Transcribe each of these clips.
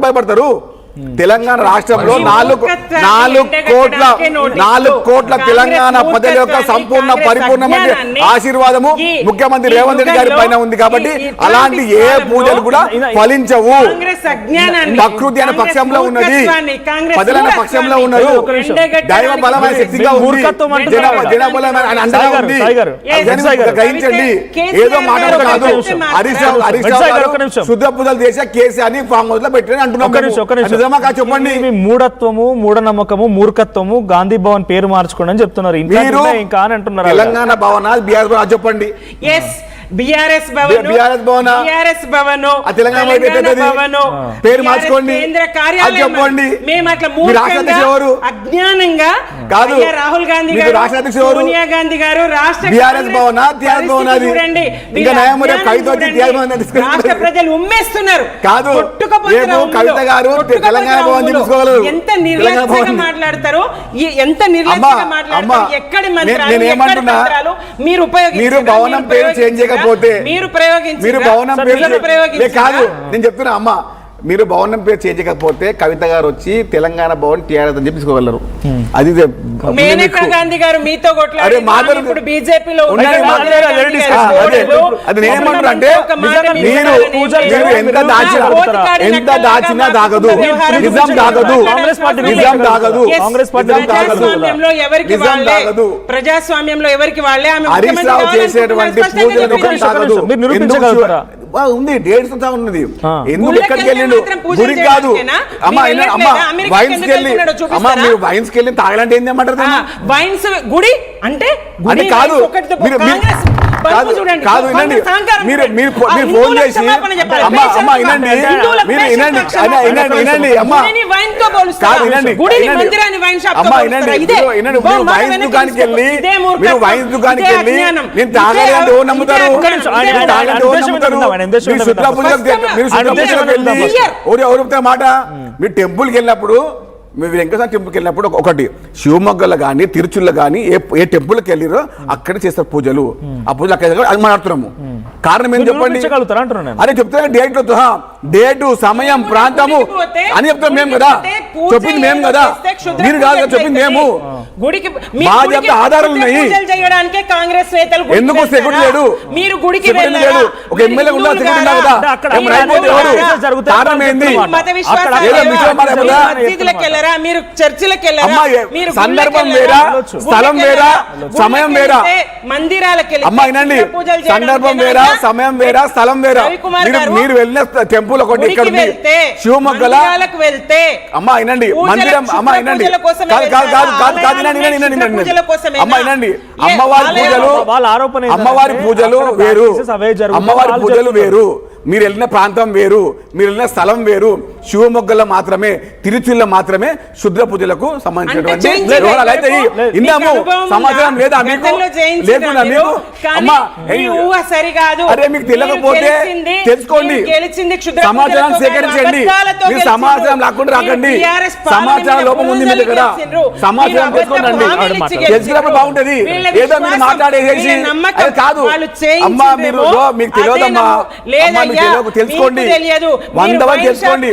భయపడతారు? తెలంగాణ రాష్ట్రంలో 4 కోట్ల తెలంగాణ ప్రజల యొక్క సంపూర్ణ పరిపూర్ణమైన ఆశీర్వాదము ముఖ్యమంత్రి రేవంత్ రెడ్డి గారి పైన ఉంది కాబట్టి అలాంటి ఏ పూజలు కూడా ఫలించవు. ప్రకృతి అనే పక్షంలో ఉన్నది, ప్రజలైన పక్షంలో ఉన్నారు, దైవ బలమైన శక్తిగా ఉంది, జనబలమైన అండగా ఉంది. గ్రహించండి, ఏదో మాటలు కాదు. హరీష్ రావు శుద్ధ పూజలు చేసే కేసీఆర్ ని ఫామ్ హౌస్ లో పెట్టని అంటున్నాం. చెప్పండి, మూఢత్వము, మూఢనమ్మకము, మూర్ఖత్వము, గాంధీ భవన్ పేరు మార్చుకోండి అని చెప్తున్నారు. ఇంకా అని అంటున్నారు. తెలంగాణ భవన్ చెప్పండి. బీఆర్ఎస్ భవన్ పేరు మార్చుకోండి, కేంద్ర కార్యాలయం. మేము అట్లా అజ్ఞానంగా కాదు. రాహుల్ గాంధీ గారు, సోనియా గాంధీ గారు రాష్ట్ర ప్రజలు ఉమ్మేస్తున్నారు. కాదు, కవిత గారు తెలంగాణ భవన్ తీసుకోగలరు. ఎంత నిర్లక్ష్యంగా మాట్లాడతారు, ఎంత నిర్లక్ష్యంగా మాట్లాడతారు. ఎక్కడి మంత్రాలు, మీరు భవనం పేరు చేంజ్ చేయకపోతే, మీరు భవనం పేరు కాదు నేను చెప్తున్నా అమ్మ, మీరు భవనం పేరు చేంజ్ చేయకపోతే కవిత గారు వచ్చి తెలంగాణ భవన్ టీఆర్ఎస్ అని చెప్పి తీసుకోగలరు. అది మేనకా గాంధీ గారు మీతో కొట్లాడారు, బీజేపీలో అది నేనేమంటున్నా అంటే మీరు ఎంత దాచినా దాగదు, నిజం దాగదు, నిజం దాగదు, ప్రజాస్వామ్యంలో ఎవరికి వాళ్ళే. హరీష్ రావు చేసేటువంటి పూజలు ఉంది, డేట్స్ ఉన్నది. ఎందుకు ఎక్కడికి వెళ్ళిండు? గుడి కాదు అమ్మా, వైన్స్ కెళ్ళి అమ్మా, మీరు వైన్స్ కెళ్ళి తాగలంటే ఏం చేయమంటారు? వైన్స్ గుడి అంటే కాదు, కాదు వినండి, మీరు ఫోన్ చేసి అమ్మా అమ్మా వినండి, మీరు వినండి వినండి అమ్మా, కాదు వినండి అమ్మా వినండి, వినండి. మీరు వైన్స్ దుకాణానికి వెళ్ళి నేను తాగాలి అంటే ఓ నమ్ముతారు, మాట. మీరు టెంపుల్కి వెళ్ళినప్పుడు, మీరు వెంకటేశ్వర టెంపుల్కి వెళ్ళినప్పుడు ఒకటి శివమొగ్గలు కానీ తిరుచుల్లో కానీ ఏ టెంపుల్కి వెళ్ళిరో అక్కడ చేస్తారు పూజలు. ఆ పూజలు అక్కడ అది మాట్లాడుతున్నాము. కారణం ఏం చెప్పండి? అదే చెప్తున్నా, డేటు సమయం ప్రాంతము అని చెప్తాం మేము కదా, చెప్పింది మేము కదా, మీరు కాదు చెప్పింది మేము. మా చెప్తే ఆధారాలు ఉన్నాయి. ఎందుకు సెక్యూరిటీ లేడు? మీరు గుడికి లేడు, ఒక ఎమ్మెల్యే ఉండాలి, సెక్యూరిటీ ఉండాలి కదా. కారణం ఏంది? మీరు చర్చిలకు వెళ్ళారా? మీరు సందర్భం వేరా, స్థలం వేరా, సమయం వేరా. మందిరాలకు అమ్మా వినండి, సందర్భం వేరా, సమయం వేరా, స్థలం వేరా. మీరు వెళ్ళిన టెంపుల్ ఒకటి ఇక్కడ శివమొగ్గల వెళ్తే అమ్మా వినండి, మందిరం అమ్మా వినండి, అమ్మా వినండి, అమ్మవారి పూజలు, అమ్మవారి పూజలు వేరు, అమ్మవారి పూజలు వేరు, మీరు వెళ్ళిన ప్రాంతం వేరు, మీరు వెళ్ళిన స్థలం వేరు. శివమొగ్గల మాత్రమే, తిరుచుల్లో మాత్రమే శుద్ర పూజలకు సంబంధించినటువంటి విన్నాము. సమాచారం లేదా మీకు? లేకుండా మీకు అరే మీకు తెలియకపోతే తెలుసుకోండి, సమాచారం సేకరించండి. మీరు సమాచారం లేకుండా రాకండి, సమాచారం లోపం ఉంది మీ దగ్గర, సమాచారం తెలుసుకోండి. తెలుసుకున్నప్పుడు బాగుంటది, ఏదో మీరు మాట్లాడేసి కాదు. అమ్మా మీరు మీకు తెలియదమ్మా, తెలుసుకోండి, 100 మంది తెలుసుకోండి.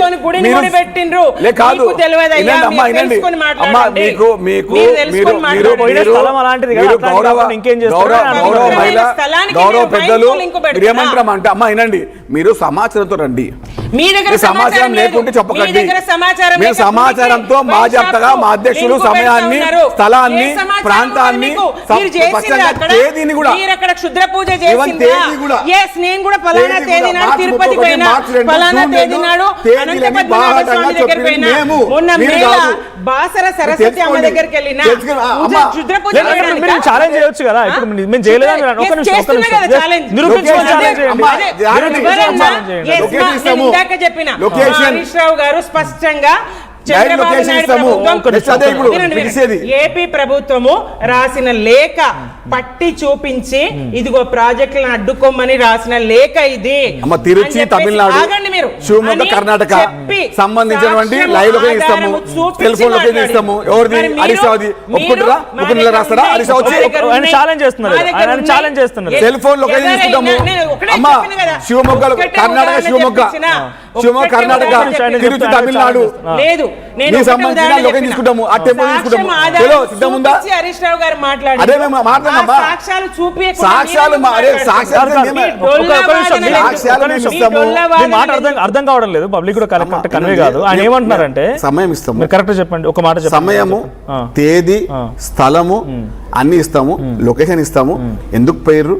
కాదు అమ్మా వినండి, అమ్మా మీకు గౌరవ మహిళ, గౌరవ పెద్దలు మీరు ఏమంటారా అంటే అమ్మా వినండి, మీరు సమాచారంతో రండి. సమాచారం లేకుంటే చెప్పకండి. మీరు సమాచారంతో మా జాగ్రత్తగా మా అధ్యక్షులు సమయాన్ని, స్థలాన్ని, ప్రాంతాన్ని, తేదీని కూడా తిరుపతి పోయినా ఫలానా తేదీ నాడు బాసర సరస్వతి అమ్మ దగ్గరికి వెళ్ళినా క్షుద్ర పూజ ఛాలెంజ్ చేయొచ్చు కదా. ఇప్పుడు మేము చేయలేదని ఇందాక చెప్పిన హరీష్ రావు గారు స్పష్టంగా ఏపీ ప్రభుత్వము రాసిన లేఖ పట్టి చూపించి ఇదిగో ప్రాజెక్టులను అడ్డుకోమని రాసిన లేఖ ఇది. తిరుచి తమిళనాడు, శివమొగ్గ కర్ణాటక సంబంధించినటువంటి లైవ్ లొకేషన్ ఇస్తాము, టెలిఫోన్ లొకేషన్ ఇస్తాము. ఎవరిది? హరీష్ రావుది. ఒప్పుకుంటారా? ఒప్పుకుంటారా? రాస్తారా? హరీష్ రావు ఛాలెంజ్ చేస్తున్నారు. టెలిఫోన్ లొకేషన్ ఇస్తాము. అమ్మ శివమొగ్గ, కర్ణాటక శివమొగ్గ శివమొగ్గ కర్ణాటక, తిరుచి తమిళనాడు. లేదు, నేను మీ ఒకటే సంబంధించిన ఉదాహరణ లొకేషన్ తీసుకుంటాము, ఆ టెంపుల్ సాక్ష్యం తీసుకుంటాము. ఆధారం చలో, సిద్ధం ఉందా? చూపించి హరీష్ రావు గారు మాట్లాడారు. అదే మేము మాట్లాడదామా? ఆ సాక్ష్యాలు చూపించకుండా సాక్ష్యాలు మీరు అరే మాట్లాడారు. సాక్ష్యాలు కాదు, మేమే- మీ డొల్ల వాదనలు ఎందుకు? సాక్ష్యాలు మేము మీ ఇస్తాము. డొల్ల మీ వాదనలు మాట ఎందుకు? అర్థం కావడం లేదు, పబ్లిక్ కూడా కరెక్ట్ కన్వే కాదు. ఆయన ఏమంటున్నారంటే సమయం ఇస్తాము, మీరు కరెక్ట్ చెప్పండి, ఒక మాట చెప్పండి. సమయము, ఆ. తేదీ, స్థలము అన్ని ఇస్తాము, లొకేషన్ ఇస్తాము, ఎందుకు పోయిర్రు,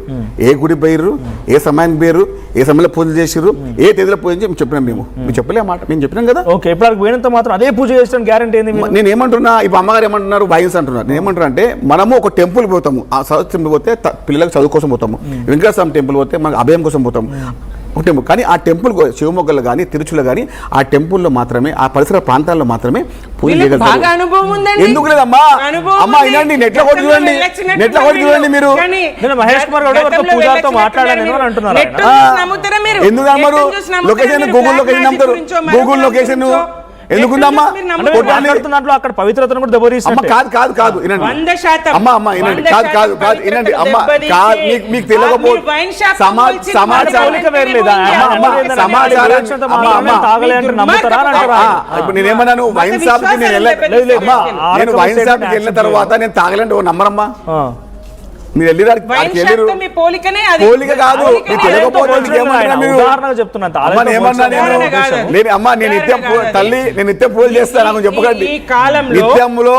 ఏ గుడి పోయిర్రు, ఏ సమయానికి పోయిర్రు, ఏ సమయంలో పూజ చేసిర్రు, ఏ తేదీలో పూజ చేసి చెప్పినాం. మేము చెప్పలే ఆ మాట, మేము చెప్పినాం కదా. ఓకే, ఇప్పుడు పోయినంత మాత్రం అదే పూజ చేస్తాను గ్యారంటీ ఏంది మీరు? నేను ఏమంటున్నా, ఇప్పుడు అమ్మగారు ఏమంటున్నారు, వైన్స్ అంటున్నారు. నేను ఏమంటున్నా అంటే మనము ఒక టెంపుల్ పోతాము, ఆ సౌత్ టెంపుల్ పోతే పిల్లలకు చదువు కోసం పోతాము, వెంకటేశ్వర స్వామి టెంపుల్ పోతే మనకు అభయం కోసం పోతాము. ఒక టెంపుల్ కానీ ఆ టెంపుల్ శివమొగ్గలు కానీ తిరుచులు కానీ ఆ టెంపుల్లో మాత్రమే, ఆ పరిసర ప్రాంతాల్లో మాత్రమే పూజ వీళ్ళకి బాగా చేయగలుగుతారు. అనుభవం ఉందండి. ఎందుకు లేదమ్మా? అనుభవం అమ్మా ఉంది. వినండి, నెట్లో కొట్టి చూడండి, నెట్లో కొట్టి చూడండి మీరు. కానీ నేను మహేష్ కుమార్ గౌడ్ ఎవరితో గతంలో పూజారితో వెళ్ళొచ్చినట్టున్నారు మాట్లాడాను మీరు. అంటున్నారు నెట్ ఆయన. చూసి నమ్ముతారా మీరు? ఎందుకు నమ్మరు? నెట్ చూసి నమ్ముతారా లొకేషన్ మీరు? గూగుల్ బ్లాక్ లొకేషన్ మ్యాజిక్ నమ్ముతారు, గురించో, మరొక గూగుల్ దాని లొకేషన్ గురించో. ఎందుకుందమ్మా? నెట్ చూసి మీరు అంటే నమ్ముతారా? మాట్లాడుతున్న దాంట్లో అక్కడ పవిత్రతను కూడా అమ్మ దెబ్బతీసినట్టే. కాదు వినండి 100% అమ్మ వినండి, కాదు వినండి అమ్మ, కాదు మీకు తెలియకపోతే పోలిక వేరు లేదా? సమాచారం తాగలే అంటే నమ్ముతారా అని అంటారా? ఇప్పుడు నేనేమన్నాను, వైన్ షాప్ కి నేను నేను వైన్ షాప్ కి వెళ్ళిన తర్వాత నేను తాగలేండి, ఓ నమ్మరమ్మా. ఆ. మీరు వెళ్ళిరు పోలిక కాదు, మీకు తెలియకపోతే మీకు ఏమంటున్నా మీరు? ఉదాహరణగా చెప్తున్నా అంత. అమ్మ, ఏమన్నా ఉదాహరణ కాదు. నేను నిత్యం తల్లి నేను నిత్యం పూజ చేస్తాను నాకు చెప్పకండి. ఈ కాలంలో నిత్యంలో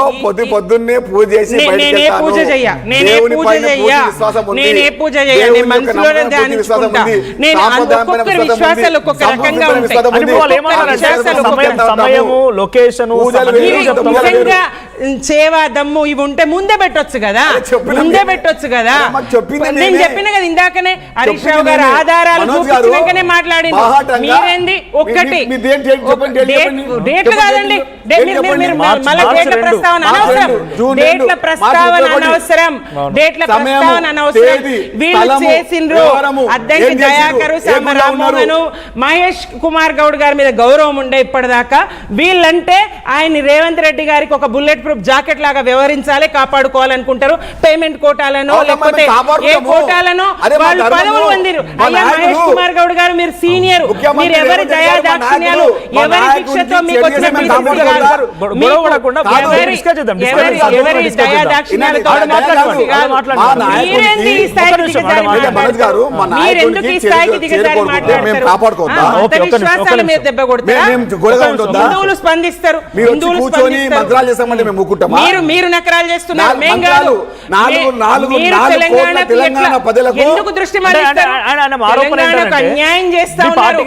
పొద్దున్నే పూజ చేసి బయటికి నేనే వెళ్తాను. పూజ చెయ్య, నేనే దేవుని పూజ పైన చెయ్య, పూర్తి విశ్వాసం ఉంది. నేనే పూజ చెయ్య, దేవుని నేను యొక్క మనసులోనే నమ్మకం, పూర్తి విశ్వాసం ధ్యానించుకుంటా. ఉంది. నేను సాంప్రదాయమైన ఒక్కొక్కరి విశ్వాసం విశ్వాసాలు ఉంది. ఒక్కొక్క రకంగా సంస్కృతిమైన ఉంటాయి. విశ్వాసం అంటే ఉంది. వాళ్ళు ఏమన్నారంటే విశ్వాసాలు సమయము, లొకేషన్, పూజలు మీరు వేరు, నిజంగా సేవ దమ్ము ఇవి ఉంటే ముందే పెట్టొచ్చు కదా, చెప్పినా ముందే పెట్టొచ్చు కదా. మాకు చెప్పింది నేను నేనే. చెప్పిన కదా ఇందాకనే హరీష్ రావు చెప్పింది గారు నేనే. ఆధారాలు మనోజ్ గారు చూపించినాకనే మాట్లాడింది. బాహాటంగా మీరేంది ఒక్కటి మీ డేట్ చెప్పండి, డేట్ చెప్పండి. డేట్లు కాదండి, మళ్ళీ డేట్ల ప్రస్తావన అనవసరం, డేట్ల ప్రస్తావన అనవసరం, డేట్ల ప్రస్తావన అనవసరం. వీళ్ళు చేసిండ్రు అద్దంకి దయాకరు, సామ రామ్మోహన్, మహేష్ కుమార్ గౌడ్ గారి మీద గౌరవం ఉండే ఇప్పటిదాకా. వీళ్ళంటే ఆయన రేవంత్ రెడ్డి గారికి ఒక బుల్లెట్ ప్రూఫ్ జాకెట్ లాగా వ్యవహరించాలి, కాపాడుకోవాలనుకుంటారు. పేమెంట్ కోటాలను లేకపోతే ఏ కోటాలను వాళ్ళు పదవులు పొందిరు. అయ్యా మహేష్ కుమార్ గౌడ్ గారు మీరు సీనియర్, మీరు ఎవరి దయా దాక్షిణ్యాలు ఎవరి శిక్షతో మీకు వచ్చిన ఎవరి దయా దాక్షిణ్యాలతో మీరెందుకు ఈ స్థాయికి దిగజారి మాట్లాడతారు? మీరెందుకు ఈ స్థాయికి దిగజారి మాట్లాడతారు? విశ్వాసాల మీద దెబ్బ కొడతారా? హిందువులు స్పందిస్తారు, హిందువులు మీరు నకరాలు చేస్తున్నారు. మేం కాదు. మీరు తెలంగాణకు ఎందుకు దృష్టి మళ్ళిస్తారు? తెలంగాణకు అన్యాయం చేస్తా ఉన్నారు,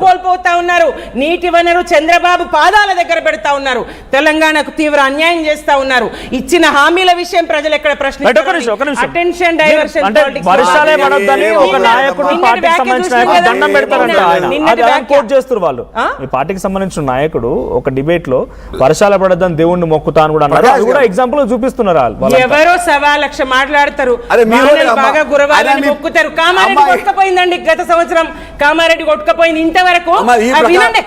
కోల్పోతా ఉన్నారు, నీటి వనరు చంద్రబాబు పాదాల దగ్గర పెడతా ఉన్నారు, తెలంగాణకు తీవ్ర అన్యాయం చేస్తా ఉన్నారు. ఇచ్చిన హామీల విషయం ప్రజలు ఎక్కడ ప్రశ్నిస్తారు? అటెన్షన్ డైవర్షన్ వర్షాలే పడొద్దని ఒక నాయకుడు పార్టీకి సంబంధించిన నాయకుడు దండం పెడతారంట. ఆయన కోట్ చేస్తారు వాళ్ళు. ఈ పార్టీకి సంబంధించిన నాయకుడు ఒక డిబేట్ లో వర్షాలు పడొద్దని దేవుణ్ణి మొక్కుతా అని కూడా అన్నారు. అది కూడా ఎగ్జాంపుల్ చూపిస్తున్నారు. ఎవరో 1.25 మాట్లాడతారు, బాగా గురవాలని మొక్కుతారు. కామారెడ్డి కొట్టుకపోయిందండి గత సంవత్సరం, కామారెడ్డి కొట్టుకపోయింది ఇంతవరకు వినండి.